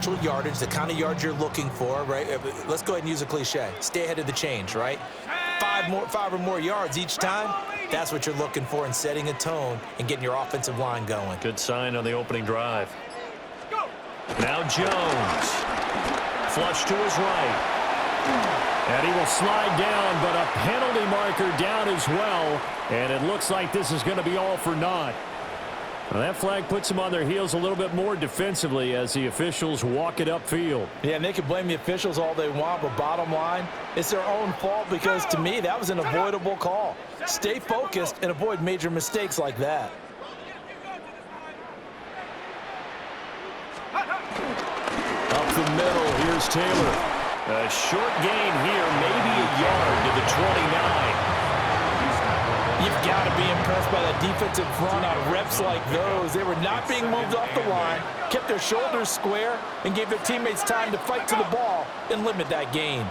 Yardage, the kind of yards you're looking for, right? Let's go ahead and use a cliche. Stay ahead of the chains, right? Five or more yards each time. That's what you're looking for in setting a tone and getting your offensive line going. Good sign on the opening drive. Now Jones. Flush to his right. And he will slide down, but a penalty marker down as well. And it looks like this is going to be all for naught. Well, that flag puts them on their heels a little bit more defensively as the officials walk it upfield. Yeah, and they can blame the officials all they want, but bottom line, it's their own fault because, to me, that was an avoidable call. Stay focused and avoid major mistakes like that. Up the middle, here's Taylor. A short gain here, maybe a yard to the 29. You've got to be impressed by that defensive front on reps like those. They were not being moved off the line, kept their shoulders square, and gave their teammates time to fight to the ball and limit that gain.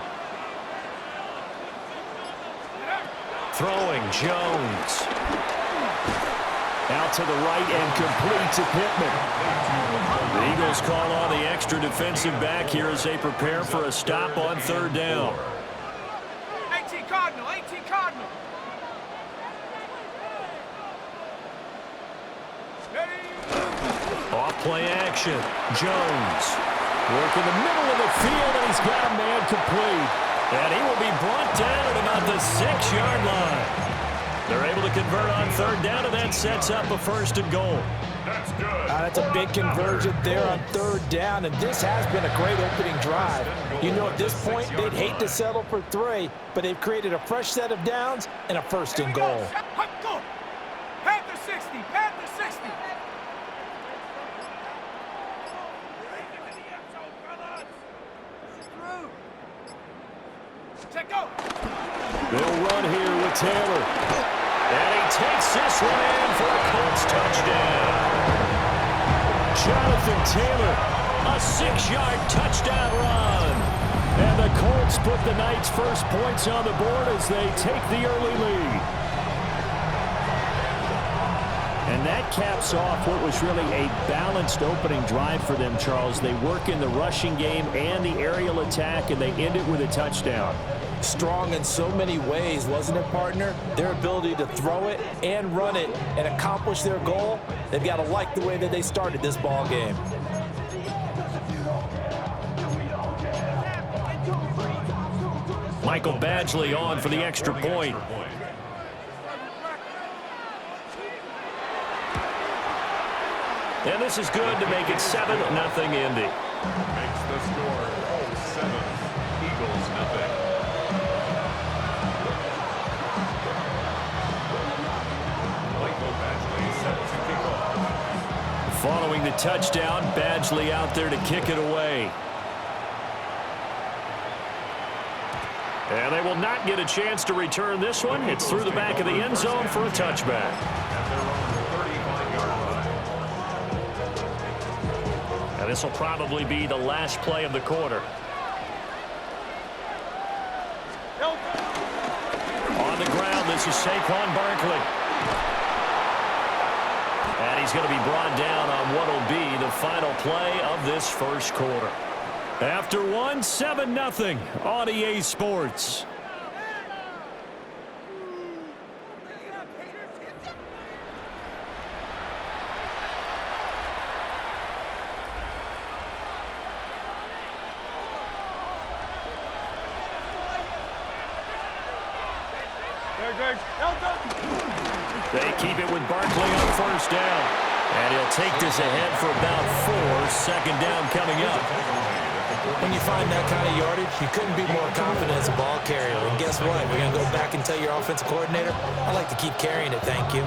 Throwing, Jones. Out to the right and complete to Pittman. The Eagles call on the extra defensive back here as they prepare for a stop on third down. 18 Cardinal, 18 Cardinal. Off play action. Jones. Work in the middle of the field, and he's got a man complete. And he will be brought down at about the 6-yard line. They're able to convert on third down, and that sets up a first and goal. That's good. That's a big conversion there on third down, and this has been a great opening drive. You know, at this point, they'd hate to settle for 3, but they've created a fresh set of downs and a first and goal. Go. Panther 60, Panther 60. Check go. They'll run here with Taylor. And he takes this one in for a Colts touchdown. Jonathan Taylor, a 6-yard touchdown run. And the Colts put the Knights' first points on the board as they take the early lead. And that caps off what was really a balanced opening drive for them, Charles. They work in the rushing game and the aerial attack, and they end it with a touchdown. Strong in so many ways, wasn't it, partner? Their ability to throw it and run it and accomplish their goal, they've got to like the way that they started this ball game. Michael Badgley on for the extra point. And this is good to make it 7-0 Indy. Makes the score 7. Eagles nothing. Michael Badgley set to kick off. Following the touchdown, Badgley out there to kick it away. And they will not get a chance to return this one. It's through the back of the end zone for a touchback. At their own 35-yard line. Now this will probably be the last play of the quarter. On the ground, this is Saquon Barkley. And he's going to be brought down on what will be the final play of this first quarter. After one, 7-0 on EA Sports. They keep it with Barkley on first down. And he'll take this ahead for about 4. Second down coming up. When you find that kind of yardage, you couldn't be more confident as a ball carrier. And guess what? We're going to go back and tell your offensive coordinator, I like to keep carrying it, thank you.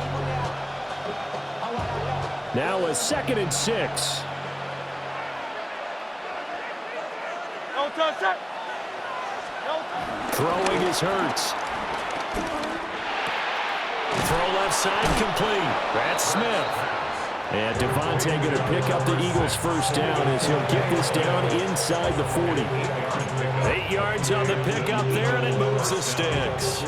Now a 2nd and 6. Throwing is Hurts. Throw left side complete. That's Smith. And Devontae going to pick up the Eagles' first down as he'll get this down inside the 40. 8 yards on the pickup there, and it moves the sticks.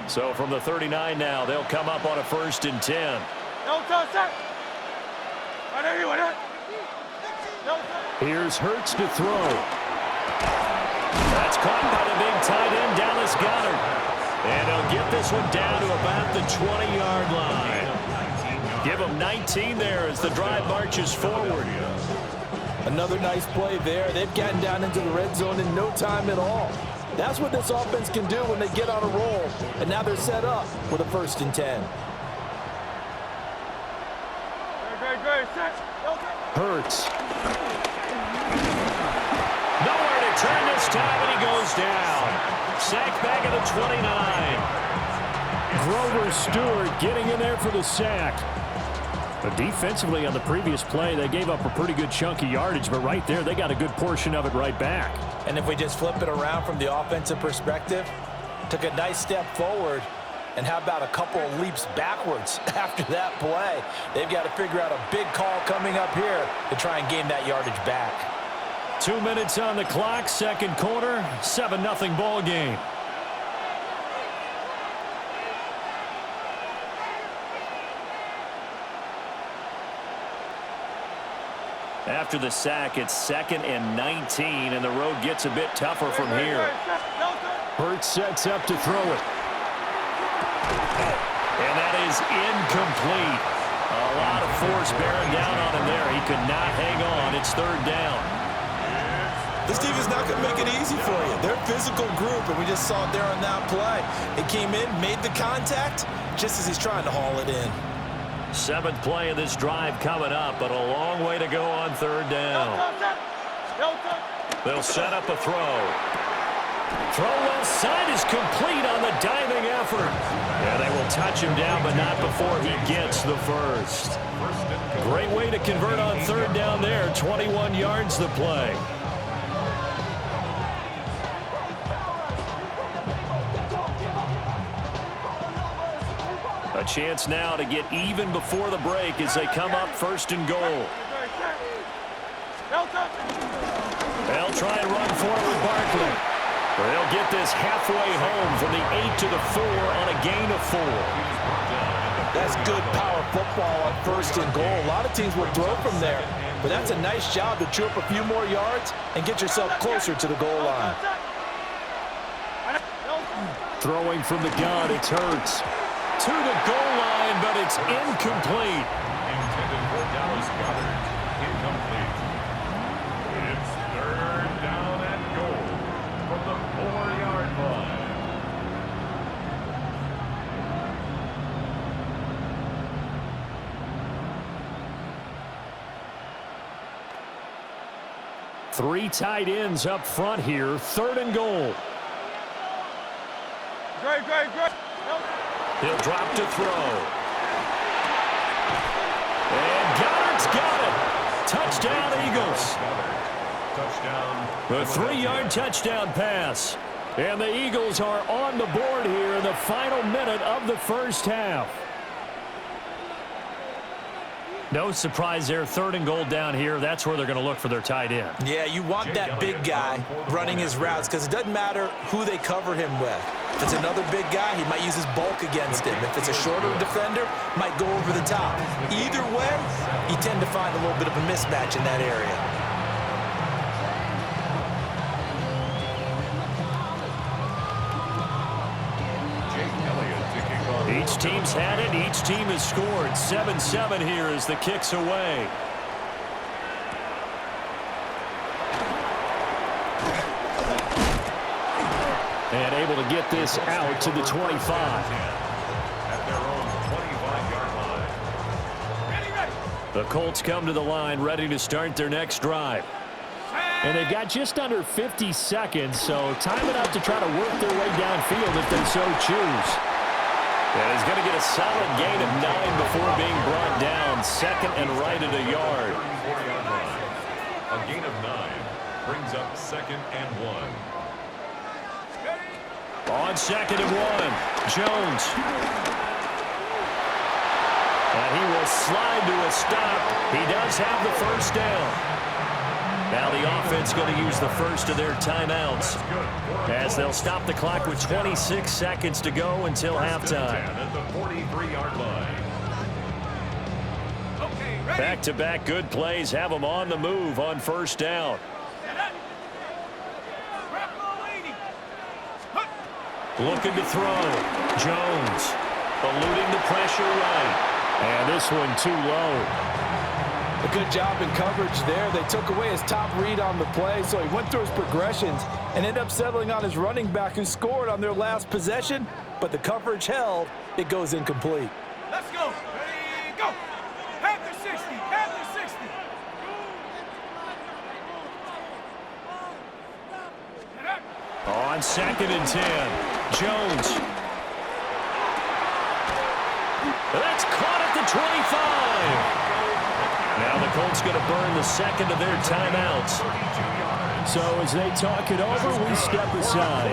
So from the 39 now, they'll come up on a 1st and 10. Here's Hurts to throw. That's caught by the big tight end, Dallas Goedert. And he'll get this one down to about the 20-yard line. Give him 19 there as the drive marches forward. Another nice play there. They've gotten down into the red zone in no time at all. That's what this offense can do when they get on a roll. And now they're set up with a 1st and 10. Hurts. Nowhere to turn this time, and he goes down. Sacked back at the 29. Grover Stewart getting in there for the sack. But defensively on the previous play, they gave up a pretty good chunk of yardage, but right there, they got a good portion of it right back. And if we just flip it around from the offensive perspective, took a nice step forward, and how about a couple of leaps backwards after that play? They've got to figure out a big call coming up here to try and gain that yardage back. 2 minutes on the clock, 2nd quarter, 7-0 ball game. After the sack, it's 2nd and 19, and the road gets a bit tougher from here. Hurts sets up to throw it. And that is incomplete. A lot of force bearing down on him there. He could not hang on. It's 3rd down. This team is not going to make it easy for you. They're a physical group, and we just saw it there on that play. It came in, made the contact, just as he's trying to haul it in. 7th play of this drive coming up, but a long way to go on 3rd down. They'll set up a throw. Throw left side is complete on the diving effort. Yeah, they will touch him down, but not before he gets the first. Great way to convert on 3rd down there. 21 yards the play. A chance now to get even before the break as they come up 1st and goal. They'll try and run forward with Barkley. They'll get this halfway home from the 8 to the 4 on a gain of 4. That's good power football on 1st and goal. A lot of teams will throw from there, but that's a nice job to chew up a few more yards and get yourself closer to the goal line. Throwing from the gun, it's Hurts. To the goal line, but it's incomplete. Intended for Dallas Goedert. Incomplete. It's 3rd down and goal from the 4-yard line. Three tight ends up front here. 3rd and goal. Great. He'll drop to throw. And Goddard's got it. Touchdown, Eagles. Touchdown. The 3-yard touchdown pass. And the Eagles are on the board here in the final minute of the 1st half. No surprise there. 3rd and goal down here. That's where they're going to look for their tight end. Yeah, you want that big guy running his routes because it doesn't matter who they cover him with. If it's another big guy, he might use his bulk against him. If it's a shorter defender, might go over the top. Either way, you tend to find a little bit of a mismatch in that area. Each team's had it. Each team has scored. 7-7 here as the kick's away. And able to get this out to the 25. At their own 25-yard line. The Colts come to the line ready to start their next drive. And they've got just under 50 seconds, so time enough to try to work their way downfield if they so choose. And he's going to get a solid gain of 9 before being brought down. 2nd and right at a yard. 4-yard line. A gain of 9 brings up 2nd and 1. On 2nd and 1, Jones. And he will slide to a stop. He does have the 1st down. Now the offense going to use the first of their timeouts as they'll stop the clock with 26 seconds to go until halftime. At the 43-yard line. Okay, ready? Back-to-back good plays have them on the move on first down. Looking to throw. Jones eluding the pressure right. And this one too low. A good job in coverage there. They took away his top read on the play, so he went through his progressions and ended up settling on his running back who scored on their last possession, but the coverage held. It goes incomplete. Let's go. Ready, go. Panther 60. Panther 60. On 2nd and 10. Jones. That's caught at the 25. Now the Colts going to burn the second of their timeouts. So as they talk it over, we step aside.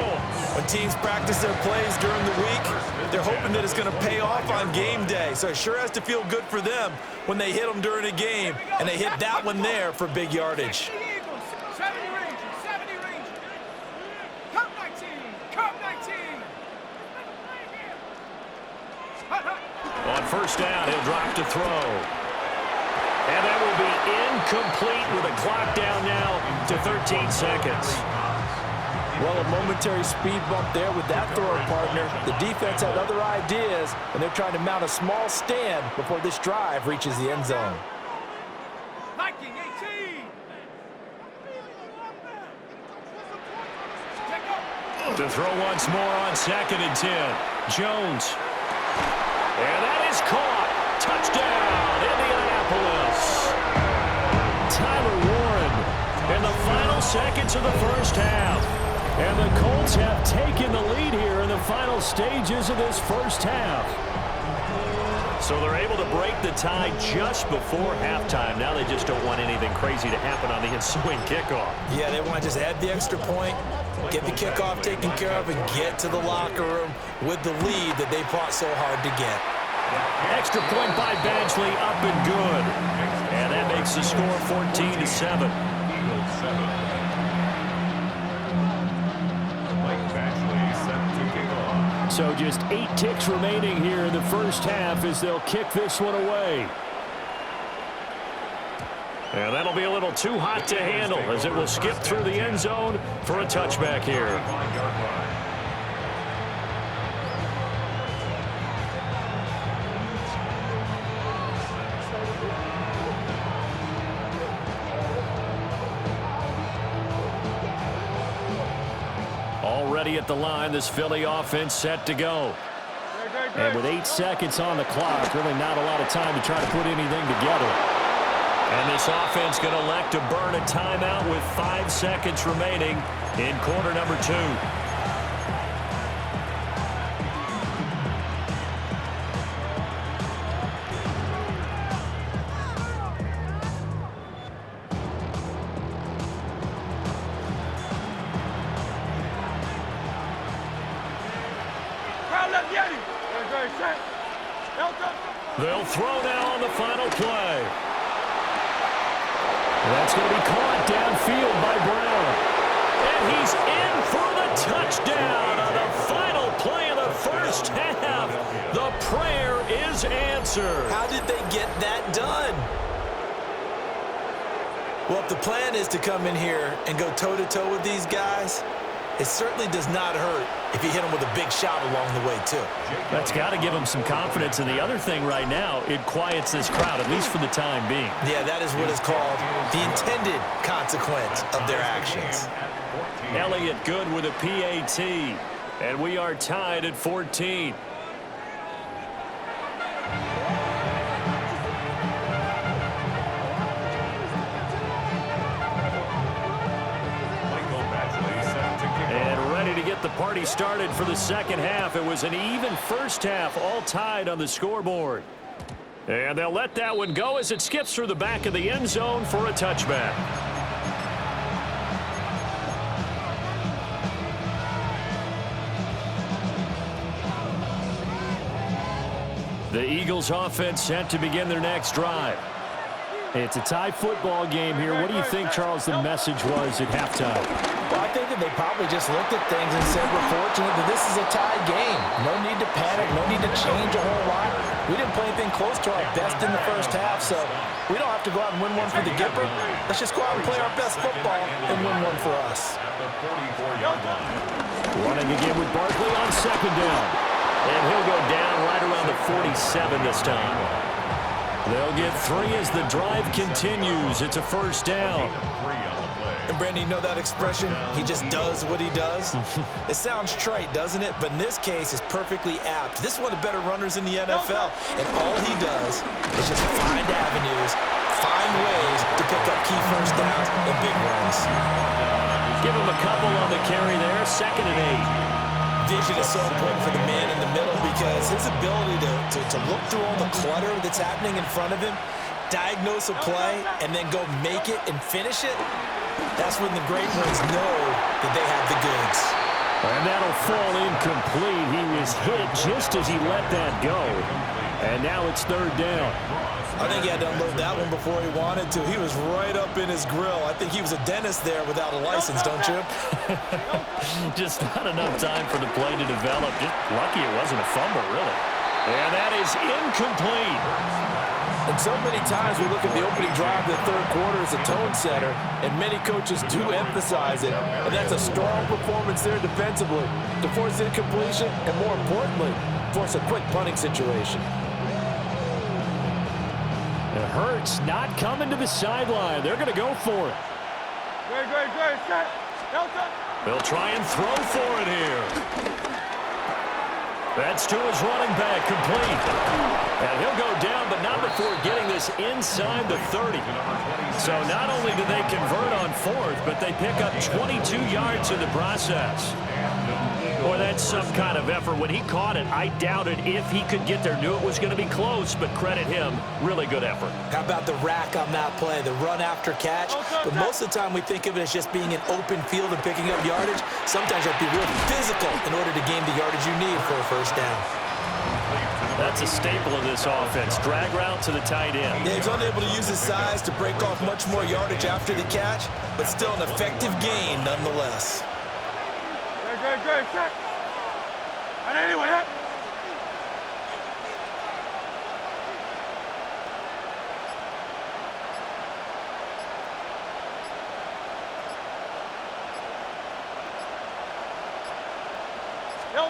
When teams practice their plays during the week, they're hoping that it's going to pay off on game day. So it sure has to feel good for them when they hit them during a game, and they hit that one there for big yardage. 70 Rangers. 70 Rangers. Come 19. Come 19. On first down, he'll drop to throw. And that will be incomplete with a clock down now to 13 seconds. Well, a momentary speed bump there with that throw partner. The defense had other ideas, and they're trying to mount a small stand before this drive reaches the end zone. Viking 18. To throw once more on 2nd and 10. Jones. And that is caught. Touchdown, Indianapolis. Tyler Warren in the final seconds of the first half. And the Colts have taken the lead here in the final stages of this first half. So they're able to break the tie just before halftime. Now they just don't want anything crazy to happen on the ensuing kickoff. Yeah, they want to just add the extra point, get the kickoff taken care of, and get to the locker room with the lead that they fought so hard to get. Extra point by Badgley, up and good. And that makes the score 14-7. Eagles 7. Mike Badgley set to kick off. So just 8 ticks remaining here in the first half as they'll kick this one away. And that'll be a little too hot to handle as it will skip through the end zone for a touchback here. 5-yard line. Already at the line, this Philly offense set to go. And with 8 seconds on the clock, really not a lot of time to try to put anything together. And this offense going to elect to burn a timeout with 5 seconds remaining in quarter number 2. They'll throw now on the final play. That's going to be caught downfield by Brown. And he's in for the touchdown on the final play of the first half. The prayer is answered. How did they get that done? Well, if the plan is to come in here and go toe-to-toe with these guys, it certainly does not hurt if you hit them with a big shot along the way, too. That's got to give them some confidence. And the other thing right now, it quiets this crowd, at least for the time being. Yeah, that is what is called the intended consequence of their actions. Elliott good with a PAT. And we are tied at 14. The party started for the second half. It was an even first half, all tied on the scoreboard. And they'll let that one go as it skips through the back of the end zone for a touchback. The Eagles offense set to begin their next drive. It's a tie football game here. What do you think, Charles, the message was at halftime? Well, I think that they probably just looked at things and said, we're fortunate that this is a tie game. No need to panic, no need to change a whole lot. We didn't play anything close to our best in the first half, so we don't have to go out and win one for the Gipper. Let's just go out and play our best football and win one for us. At the 44-yard line. Running again with Barkley on second down. And he'll go down right around the 47 this time. They'll get 3 as the drive continues. It's a first down. And Brandon, you know that expression? He just does what he does? It sounds trite, doesn't it? But in this case, it's perfectly apt. This is one of the better runners in the NFL. And all he does is just find avenues, find ways to pick up key first downs and big runs. Give him a couple on the carry there. 2nd and 8. Vision is so important for the man in the middle because his ability to look through all the clutter that's happening in front of him, diagnose a play, and then go make it and finish it, that's when the great ones know that they have the goods. And that'll fall incomplete. He was hit just as he let that go. And now it's 3rd down. I think he had to unload that one before he wanted to. He was right up in his grill. I think he was a dentist there without a license, don't you? Just not enough time for the play to develop. Just lucky it wasn't a fumble, really. And that is incomplete. And so many times we look at the opening drive of the third quarter as a tone setter, and many coaches do emphasize it. And that's a strong performance there defensively to force incompletion and, more importantly, force a quick punting situation. It hurts not coming to the sideline. They're going to go for it. Great. Set. Delta. They'll try and throw for it here. That's to his running back, complete. And he'll go down, but not before getting this inside the 30. So not only do they convert on 4th, but they pick up 22 yards in the process. Boy, that's some kind of effort. When he caught it, I doubted if he could get there. Knew it was going to be close, but credit him. Really good effort. How about the rack on that play, the run after catch? But most of the time we think of it as just being an open field and picking up yardage. Sometimes you have to be real physical in order to gain the yardage you need for a first down. That's a staple of this offense. Drag route to the tight end. Yeah, he's unable to use his size to break off much more yardage after the catch, but still an effective gain nonetheless. Great. Set. And anyway, that.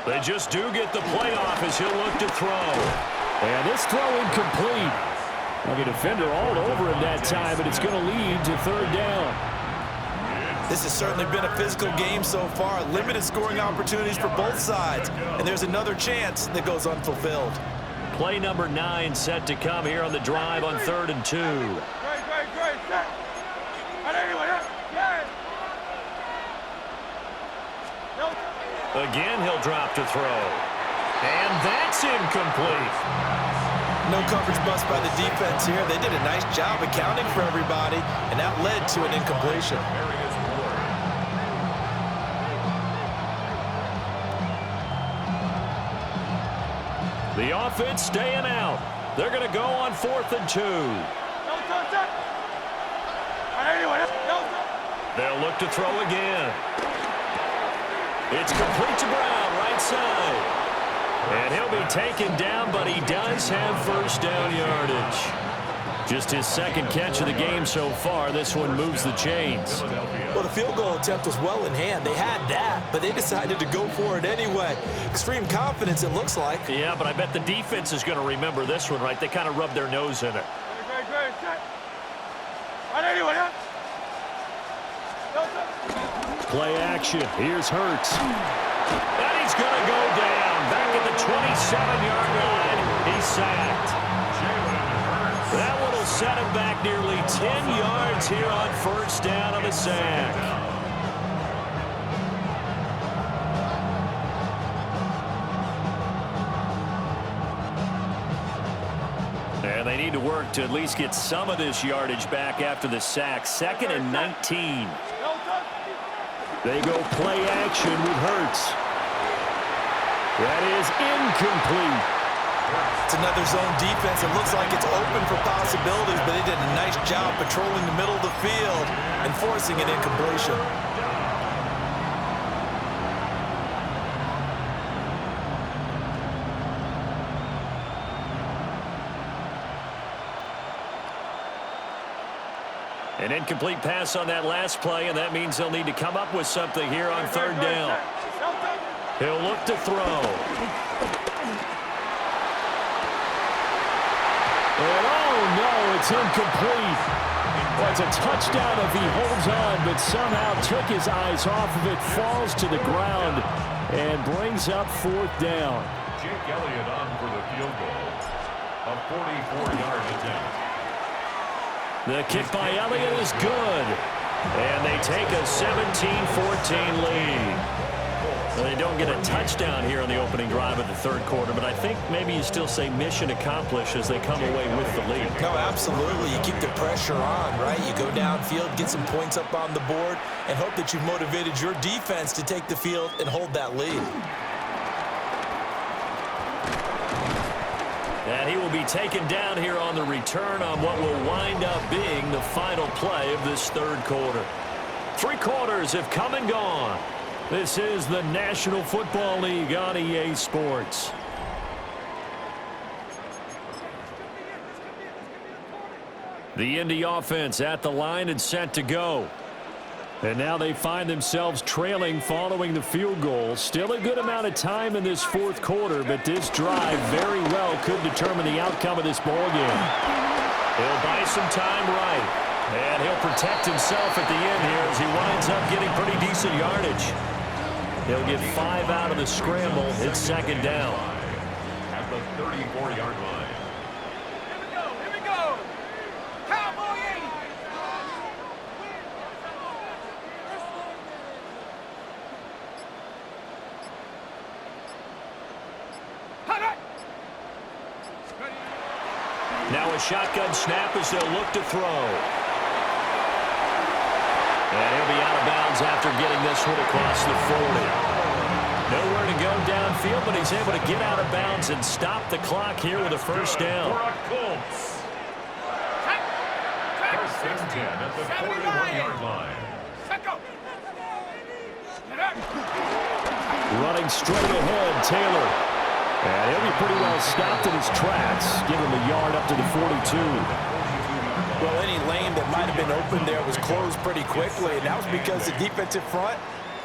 They just do get the playoff as he'll look to throw. And this throw incomplete. Well, the defender all over him that time, but it's going to lead to 3rd down. This has certainly been a physical game so far. Limited scoring opportunities for both sides. And there's another chance that goes unfulfilled. Play number 9 set to come here on the drive on 3rd and 2. Great. Set. And anyway, that. Again, he'll drop to throw. And that's incomplete. No coverage bust by the defense here. They did a nice job accounting for everybody, and that led to an incompletion. The offense staying out. They're going to go on 4th and 2. They'll look to throw again. It's complete to Brown, right side. And he'll be taken down, but he does have first down yardage. Just his 2nd catch of the game so far. This one moves the chains. Well, the field goal attempt was well in hand. They had that, but they decided to go for it anyway. Extreme confidence, it looks like. Yeah, but I bet the defense is going to remember this one, right? They kind of rubbed their nose in it. Great. Set. And anyway, that. Play action. Here's Hurts. And he's going to go down. Back at the 27-yard line. He's sacked. That one will set him back nearly 10 yards here on first down on the sack. And they need to work to at least get some of this yardage back after the sack. 2nd and 19. They go play action with Hurts. That is incomplete. It's another zone defense. It looks like it's open for possibilities, but they did a nice job patrolling the middle of the field and forcing an incompletion. An incomplete pass on that last play, and that means they'll need to come up with something here on third down. He'll look to throw. And oh no, it's incomplete. Well, it's a touchdown if he holds on, but somehow took his eyes off of it, falls to the ground, and brings up fourth down. Jake Elliott on for the field goal. A 44-yard attempt. The kick by Elliott is good. And they take a 17-14 lead. Well, they don't get a touchdown here on the opening drive of the third quarter, but I think maybe you still say mission accomplished as they come away with the lead. No, absolutely. You keep the pressure on, right? You go downfield, get some points up on the board, and hope that you've motivated your defense to take the field and hold that lead. And he will be taken down here on the return on what will wind up being the final play of this third quarter. 3 quarters have come and gone. This is the National Football League on EA Sports. The Indy offense at the line and set to go. And now they find themselves trailing following the field goal. Still a good amount of time in this fourth quarter, but this drive very well could determine the outcome of this ball game. He'll buy some time right, and he'll protect himself at the end here as he winds up getting pretty decent yardage. He'll get 5 out of the scramble. It's second down. At the 34-yard line. Here we go. Cowboy 80. Now a shotgun snap as they'll look to throw. And he'll be out of bounds after getting this one across the 40. Nowhere to go downfield, but he's able to get out of bounds and stop the clock here with a first down. For a Colts. First and 10 at the 41-yard line. Running straight ahead, Taylor. And he'll be pretty well stopped in his tracks. Give him a yard up to the 42. Well, any lane that might have been open there was closed pretty quickly, and that was because the defensive front,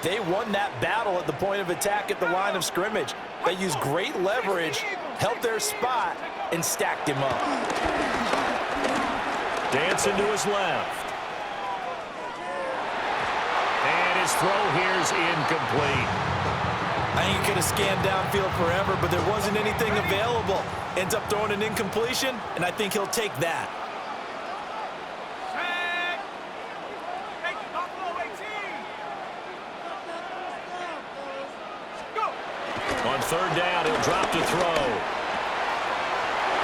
they won that battle at the point of attack at the line of scrimmage. They used great leverage, held their spot, and stacked him up. Dancing to his left. And his throw here's incomplete. I think he could have scanned downfield forever, but there wasn't anything available. Ends up throwing an incompletion, and I think he'll take that. On third down, he'll drop to throw.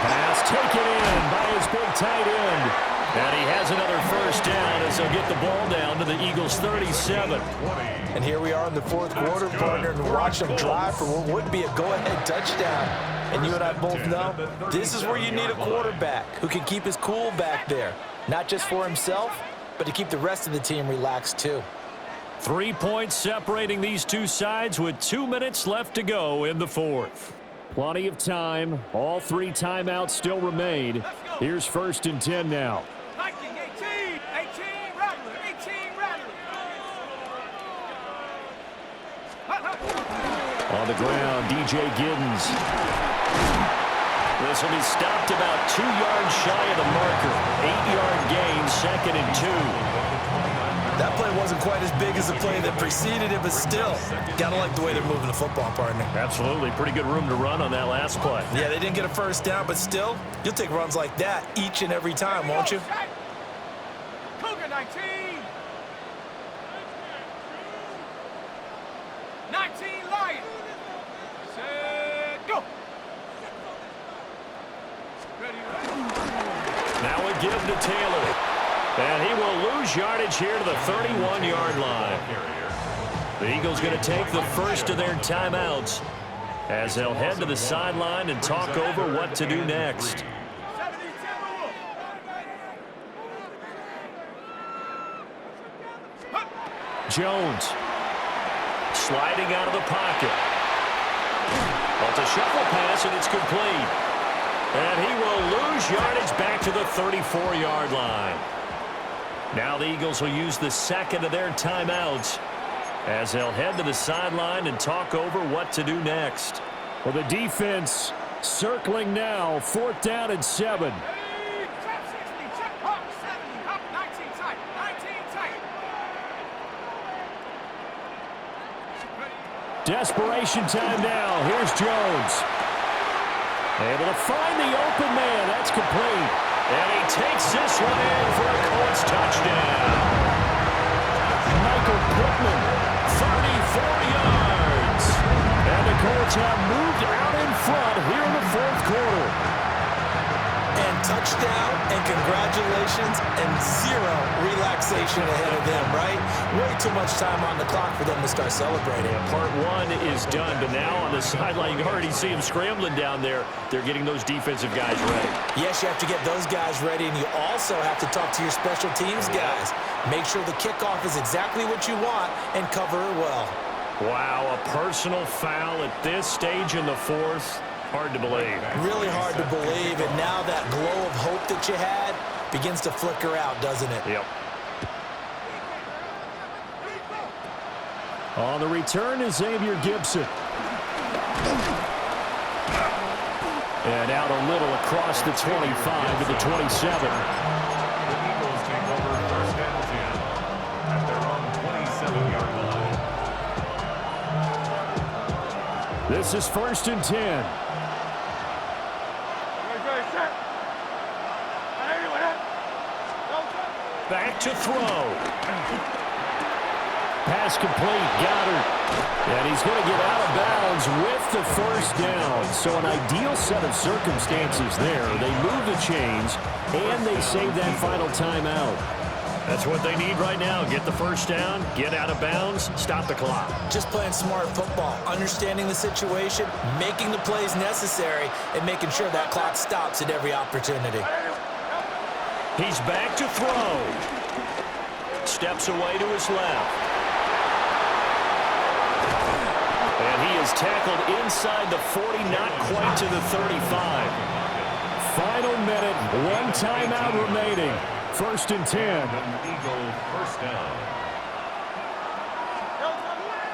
Pass taken in by his big tight end. And he has another first down as they'll get the ball down to the Eagles' 37. And here we are in the fourth quarter, partner, and watch them drive for what would be a go-ahead touchdown. And you and I both know this is where you need a quarterback who can keep his cool back there, not just for himself, but to keep the rest of the team relaxed too. 3 points separating these two sides with 2 minutes left to go in the fourth. Plenty of time. All 3 timeouts still remain. Here's first and 10 now. 18, Rattler, 18, Rattler. On the ground, DJ Giddens. This will be stopped about 2 yards shy of the marker. 8-yard gain, second and 2. That play wasn't quite as big as the play that preceded it, but still, gotta like the way they're moving the football, partner. Absolutely. Pretty good room to run on that last play. Yeah, they didn't get a first down, but still, you'll take runs like that each and every time, won't you? Cougar 19. 19 Lion. Set, go. Ready. Now a give to Taylor. And he will lose yardage here to the 31-yard line. The Eagles going to take the first of their timeouts. as they'll head to the sideline and talk over what to do next. Jones sliding out of the pocket. Well, it's a shuffle pass, and it's complete. And he will lose yardage back to the 34-yard line. Now the Eagles will use the second of their timeouts as they'll head to the sideline and talk over what to do next. Well, the defense circling now, 4th down and 7. Desperation time now. Here's Jones. Able to find the open man. That's complete. And he takes this one in for a Colts touchdown. Michael Pittman, 34 yards. and the Colts have moved out in front here in the 4th quarter. And touchdown, and congratulations, and zero relaxation ahead of them, right? Way too much time on the clock for them to start celebrating. Part one is done, but now on the sideline, you can already see them scrambling down there. They're getting those defensive guys ready. Yes, you have to get those guys ready, and you also have to talk to your special teams guys. Make sure the kickoff is exactly what you want and cover it well. Wow, a personal foul at this stage in the 4th. Hard to believe. Really hard to believe, and now that glow of hope that you had begins to flicker out, doesn't it? Yep. On the return is Xavier Gibson. And out a little across the 25 to the 27. The Eagles take over 1st and 10 at their own 27-yard line. This is 1st and 10. Back to throw. Pass complete, Goddard. And he's going to get out of bounds with the 1st down. So an ideal set of circumstances there. They move the chains, and they save that final timeout. That's what they need right now. Get the 1st down, get out of bounds, stop the clock. Just playing smart football, understanding the situation, making the plays necessary, and making sure that clock stops at every opportunity. He's back to throw. Steps away to his left. And he is tackled inside the 40, not quite to the 35. Final minute, 1 timeout remaining. 1st and 10. Eagle 1st down.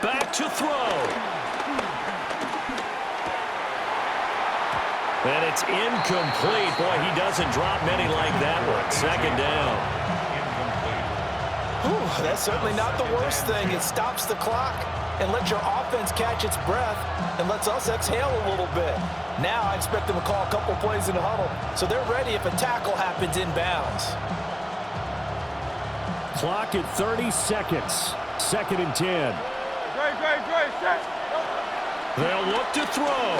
Back to throw. And it's incomplete. Boy, he doesn't drop many like that one. 2nd down. Whew, that's certainly not the worst thing. It stops the clock and lets your offense catch its breath and lets us exhale a little bit. Now I expect them to call a couple plays in the huddle, so they're ready if a tackle happens inbounds. Clock at 30 seconds. 2nd and 10. They'll look to throw.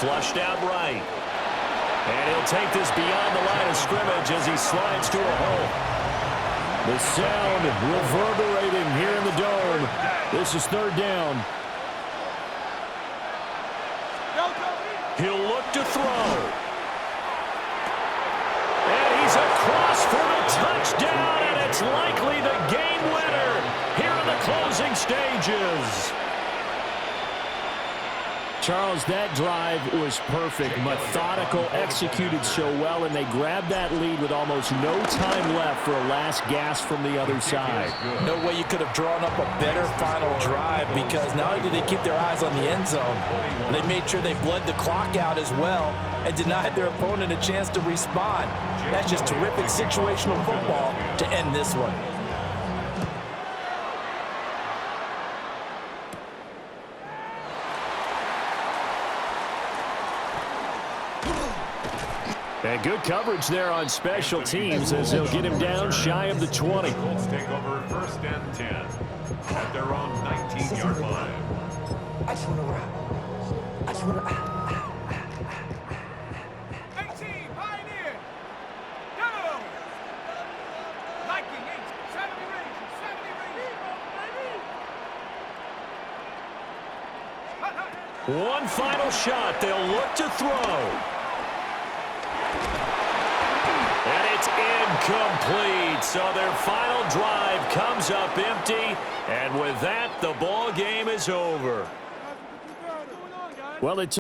Flushed out right. And he'll take this beyond the line of scrimmage as he slides to a hole. The sound reverberating here in the dome. This is 3rd down. He'll look to throw. And he's across for the touchdown, and it's likely the game winner here in the closing stages. Charles, that drive was perfect. Methodical, executed so well, and they grabbed that lead with almost no time left for a last gasp from the other side. No way you could have drawn up a better final drive, because not only did they keep their eyes on the end zone, they made sure they bled the clock out as well and denied their opponent a chance to respond. That's just terrific situational football to end this one. And good coverage there on special teams as they'll get him down shy of the 20. The Colts take over 1st and 10 at their own 19-yard line. I just want to run. I just want to... 18, Pioneer. Go! Liking 8, 70 range, 70 range. final shot. They'll look to throw. And it's incomplete. So their final drive comes up empty. And with that, the ball game is over. Well, it's